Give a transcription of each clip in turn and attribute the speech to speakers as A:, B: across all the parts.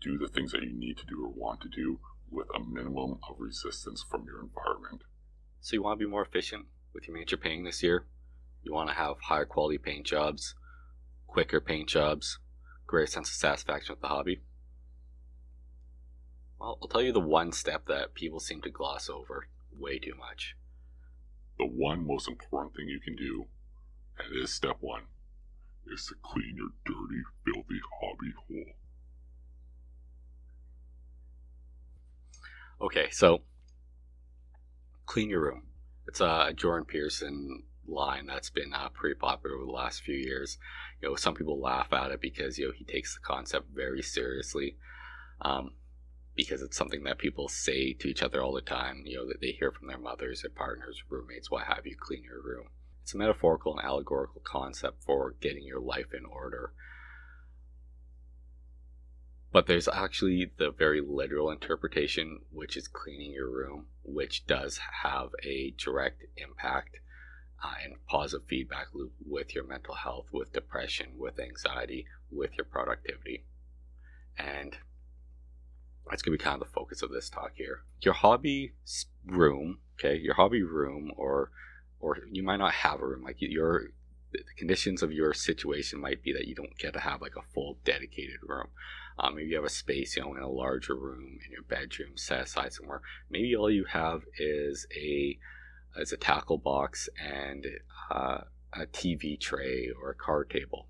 A: do the things that you need to do or want to do with a minimum of resistance from your environment.
B: So you want to be more efficient with your major painting this year. You want to have higher quality paint jobs, quicker paint jobs, greater sense of satisfaction with the hobby. Well, I'll tell you the one step that people seem to gloss over way too much.
A: The one most important thing you can do, and it is step one, is to clean your dirty, filthy hobby hole.
B: Okay, so clean your room. It's a Jordan Peterson line that's been pretty popular over the last few years. Some people laugh at it because he takes the concept very seriously, because it's something that people say to each other all the time. That they hear from their mothers, their partners, roommates. Why have you clean your room? It's a metaphorical and allegorical concept for getting your life in order. But there's actually the very literal interpretation, which is cleaning your room, which does have a direct impact and positive feedback loop with your mental health, with depression, with anxiety, with your productivity. And that's going to be kind of the focus of this talk here. Your hobby room, or you might not have a room. Like the conditions of your situation might be that you don't get to have like a full dedicated room. Maybe you have a space, in a larger room in your bedroom set aside somewhere. Maybe all you have is a tackle box and a TV tray or a card table.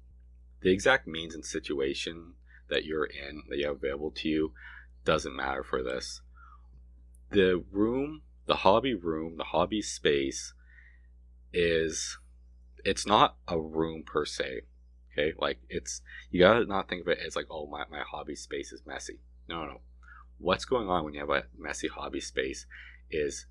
B: The exact means and situation that you're in, that you have available to you, doesn't matter for this. The hobby space it's not a room per se. Okay, like you gotta not think of it as like, oh, my hobby space is messy. No. What's going on when you have a messy hobby space is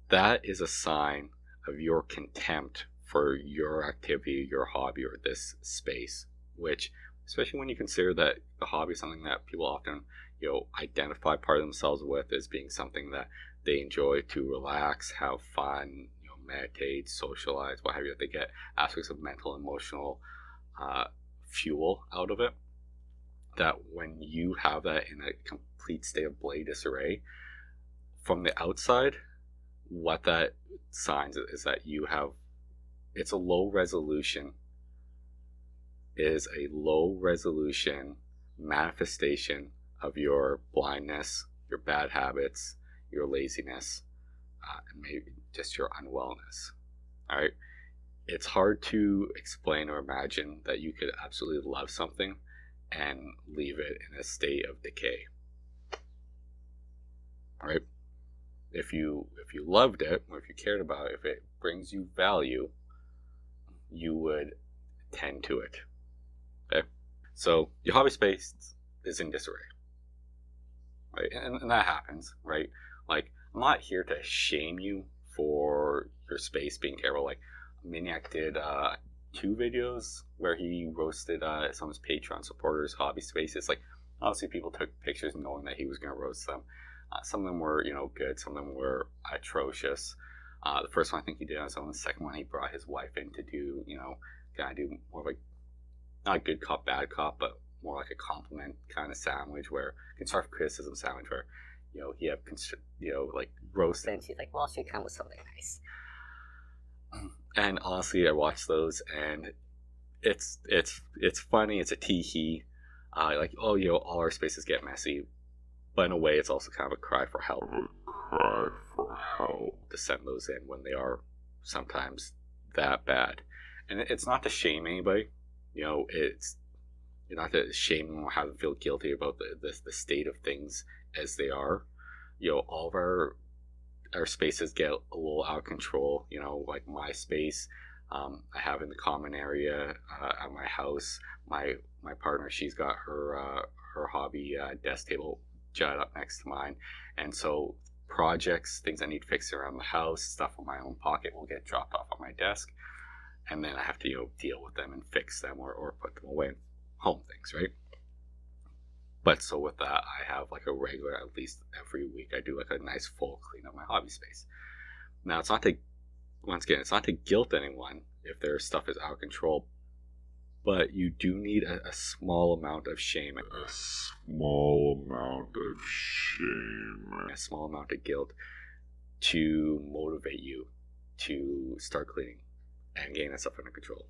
B: that is a sign of your contempt for your activity, your hobby, or this space. Which, especially when you consider that the hobby is something that people often identify part of themselves with as being something that they enjoy to relax, have fun, meditate, socialize, what have you. They get aspects of mental, emotional fuel out of it. That when you have that in a complete state of blade disarray, from the outside, what that signs is that it's a low resolution manifestation of your blindness, your bad habits, your laziness, and maybe just your unwellness. All right, it's hard to explain or imagine that you could absolutely love something and leave it in a state of decay. All right, if you loved it, or if you cared about it, if it brings you value, you would tend to it. Okay, so your hobby space is in disarray, right? And that happens, right? Like, I'm not here to shame you for your space being terrible. Like, Maniac did 2 videos where he roasted some of his Patreon supporters' hobby spaces. Like, obviously people took pictures knowing that he was going to roast them. Some of them were, good. Some of them were atrocious. The first one I think he did on his own. The second one he brought his wife in to do, kind of do more of a, not a good cop, bad cop, but more like a compliment kind of sandwich, where constructive criticism sandwich, where he had like roast.
C: And she's like, well, she come with something nice.
B: And honestly, I watched those, and it's funny. It's a tee-hee. Like, oh, all our spaces get messy, but in a way, it's also kind of a cry for help. To send those in when they are sometimes that bad. And it's not to shame anybody. It's not to shame them or have them feel guilty about the state of things as they are. All of our spaces get a little out of control. Like my space, I have in the common area at my house. My partner, she's got her hobby desk table jutted up next to mine, and so projects, things I need fixed around the house, stuff in my own pocket will get dropped off on my desk, and then I have to deal with them and fix them or put them away. Home things, right? But so with that, I have like a regular, at least every week, I do like a nice full clean of my hobby space. Now, it's not to guilt anyone if their stuff is out of control, but you do need a small amount of shame,
A: A small amount of shame.
B: a small amount of guilt to motivate you to start cleaning and getting that stuff under control.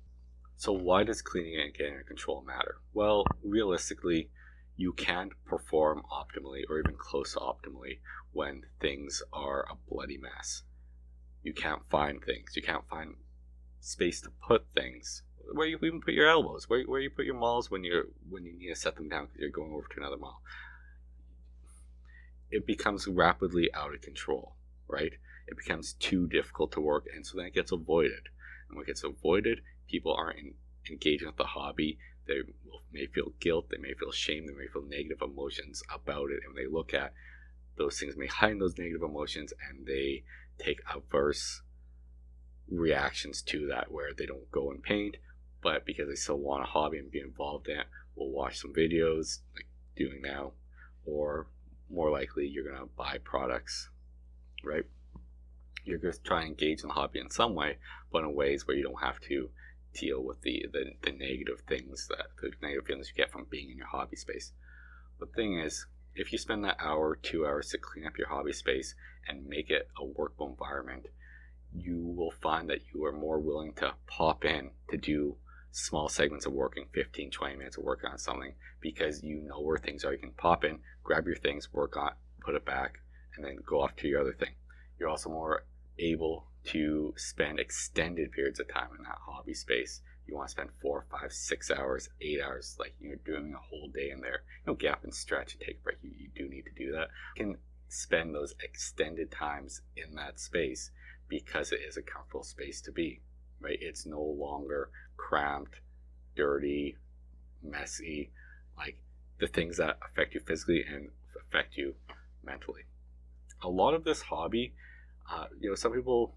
B: So why does cleaning and getting under control matter? Well, realistically, you can't perform optimally or even close to optimally when things are a bloody mess. You can't find things. You can't find space to put things. Where you even put your elbows, where you put your malls when you need to set them down because you're going over to another mall. It becomes rapidly out of control, right? It becomes too difficult to work, and so then it gets avoided. And when it gets avoided, people aren't engaging with the hobby. They may feel guilt, they may feel shame, they may feel negative emotions about it, and they look at those things behind those negative emotions, and they take adverse reactions to that, where they don't go and paint, but because they still want a hobby and be involved in it, will watch some videos like doing now, or more likely you're going to buy products, right? You're going to try and engage in the hobby in some way, but in ways where you don't have to deal with the negative things, the negative feelings you get from being in your hobby space. The thing is, if you spend that hour, 2 hours to clean up your hobby space and make it a workable environment, you will find that you are more willing to pop in to do small segments of working, 15, 20 minutes of work on something, because you know where things are. You can pop in, grab your things, work on, put it back, and then go off to your other thing. You're also more able to spend extended periods of time in that hobby space. You want to spend 4, 5, 6 hours, 8 hours, like you're doing a whole day in there. Gap and stretch and take a break. You do need to do that. You can spend those extended times in that space because it is a comfortable space to be, right? It's no longer cramped, dirty, messy, like the things that affect you physically and affect you mentally. A lot of this hobby, some people,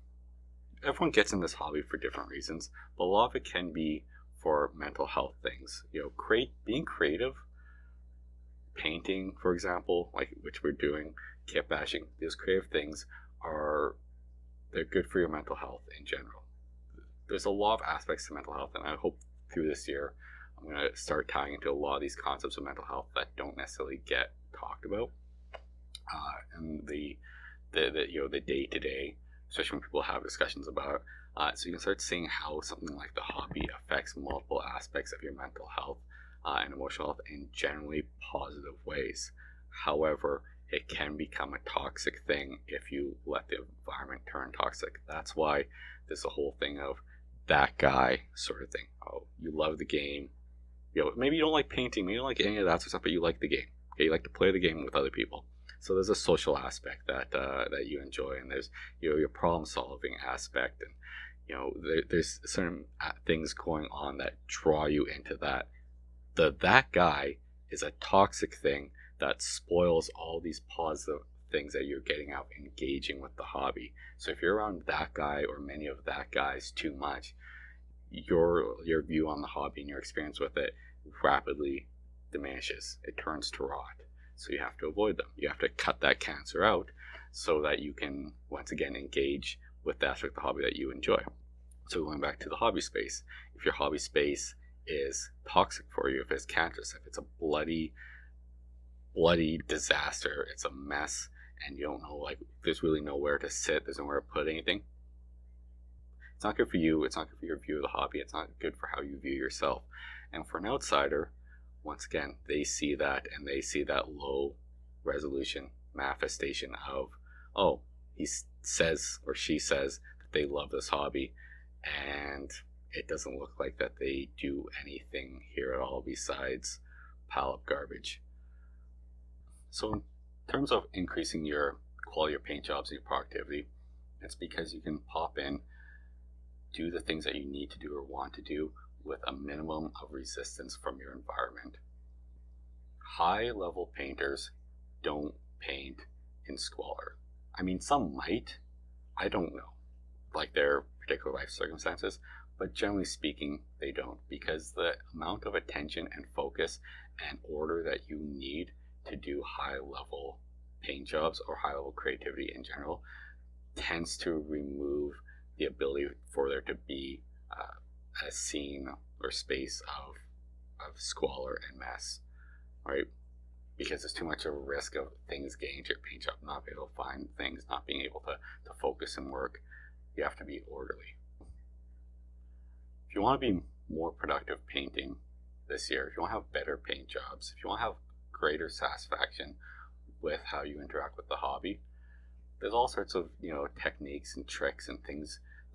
B: everyone gets in this hobby for different reasons, but a lot of it can be for mental health things. Being creative, painting, for example, like which we're doing, kit bashing, these creative things they're good for your mental health in general. There's a lot of aspects to mental health, and I hope through this year I'm going to start tying into a lot of these concepts of mental health that don't necessarily get talked about, and the day to day, especially when people have discussions about it. So you can start seeing how something like the hobby affects multiple aspects of your mental health and emotional health in generally positive ways. However, it can become a toxic thing if you let the environment turn toxic. That's why there's a whole thing of that guy sort of thing. Oh, you love the game. Maybe you don't like painting, maybe you don't like any of that sort of stuff, but you like the game. Okay, you like to play the game with other people. So there's a social aspect that you enjoy, and there's your problem solving aspect, and there's certain things going on that draw you into that. That guy is a toxic thing that spoils all these positive things that you're getting out engaging with the hobby. So if you're around that guy or many of that guys too much, your view on the hobby and your experience with it rapidly diminishes. It turns to rot. So you have to avoid them. You have to cut that cancer out so that you can once again engage with the aspect of the hobby that you enjoy. So going back to the hobby space, if your hobby space is toxic for you, if it's cancerous, if it's a bloody disaster, it's a mess, and you don't know, like, there's really nowhere to sit, there's nowhere to put anything, it's not good for you, it's not good for your view of the hobby, it's not good for how you view yourself. And for an outsider, once again, they see that, and they see that low resolution manifestation of, oh, he says or she says that they love this hobby, and it doesn't look like that they do anything here at all besides pile up garbage. So in terms of increasing your quality of paint jobs and your productivity, it's because you can pop in, do the things that you need to do or want to do with a minimum of resistance from your environment. High level painters don't paint in squalor. I mean, some might, I don't know, like their particular life circumstances, but generally speaking, they don't, because the amount of attention and focus and order that you need to do high level paint jobs or high level creativity in general tends to remove the ability for there to be a scene or space of squalor and mess, right? Because there's too much of a risk of things getting to your paint job, not being able to find things, not being able to focus and work. You have to be orderly. If you want to be more productive painting this year, if you want to have better paint jobs, if you want to have greater satisfaction with how you interact with the hobby, there's all sorts of, techniques and tricks and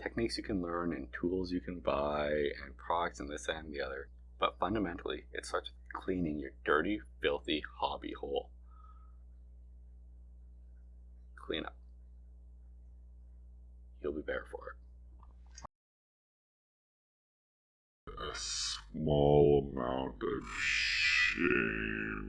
B: techniques you can learn and tools you can buy and products and this and the other. But fundamentally, it starts with cleaning your dirty, filthy hobby hole. Clean up. You'll be better for it.
A: A small amount of shame